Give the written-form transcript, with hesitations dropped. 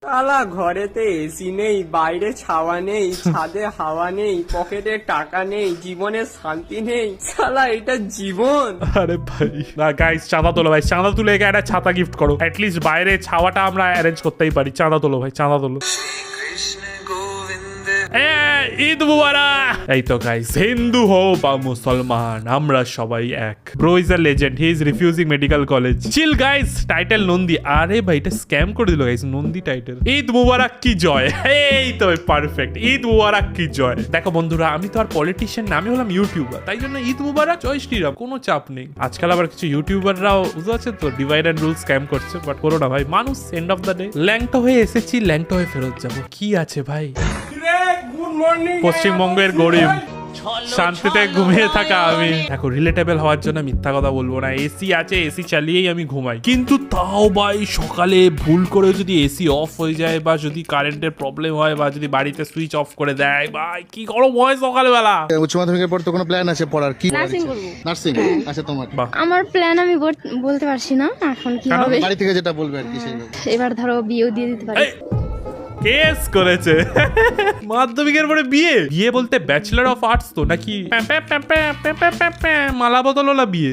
শালা ঘরেতে এসি নেই, বাইরে ছাওয়া নেই, ছাদে হাওয়া নেই, পকেটে টাকা নেই, জীবনে শান্তি নেই। শালা এটা জীবন? আরে ভাই না গাইস, চাঁদা তোলো ভাই, চাঁদা তুলে একে একটা ছাতা গিফট করো। অ্যাটলিস্ট বাইরে ছাওয়াটা আমরা অ্যারেঞ্জ করতেই পারি। চাঁদা তোলো ভাই, চাঁদা তোলো। ঈদ মুবারক। এই তো গাইস, হিন্দু হো বা মুসলমান, আমরা সবাই এক। Bro is a legend, he is refusing medical college. Chill guys, title Nandi. আরে ভাই এটা স্ক্যাম করে দিল গাইস, নন্দী টাইটেল। ঈদ মুবারক কি জয়। এই তো পারফেক্ট, ঈদ মুবারক কি জয়। দেখো বন্ধুরা, আমি তো আর পলিটিশিয়ান না, আমি হলাম ইউটিউবার, তাই জন্য ঈদ মুবারক জয় শ্রীরাম, কোনো চাপ নেই। আজকাল আবার কিছু ইউটিউবাররাও বুঝতে পারছেন তো, ডিভাইড অ্যান্ড রুল স্ক্যাম করছে, বাট করো না ভাই, মানুষ এন্ড অফ দ্য ডে। ল্যাংটো হয়ে এসেছি, ল্যাংটো হয়ে ফেরত যাবো, কি আছে ভাই। পশ্চিমবঙ্গের গরিব, শান্তিতে ঘুমিয়ে থাকা আমি। দেখো রিলেটেবল হওয়ার জন্য মিথ্যা কথা বলবো না, এসি আছে, এসি চালিয়েই আমি ঘুমাই। কিন্তু তাও ভাই সকালে ভুল করে যদি এসি অফ হয়ে যায়, বা যদি কারেন্টের প্রবলেম হয়, বা যদি বাড়িতে সুইচ অফ করে দেয়, ভাই কি গরম হয় সকালবেলা। উচ্চ মাধ্যমিকের পর তো কোনো প্ল্যান আছে পড়ার? কি নার্সিং করব। নার্সিং? আচ্ছা তোমার? আমার প্ল্যান আমি বলতে পারছি না এখন কি হবে। বাড়ি থেকে যেটা বলবে আর কি সেইভাবে। এবার ধরো বিয়েও দিয়ে দিতে পারি। কেস করেছে মাধ্যমিকের পরে বিয়ে। বিয়ে বলতে ব্যাচেলর অফ আর্টস তো নাকি মালা বদল বিয়ে।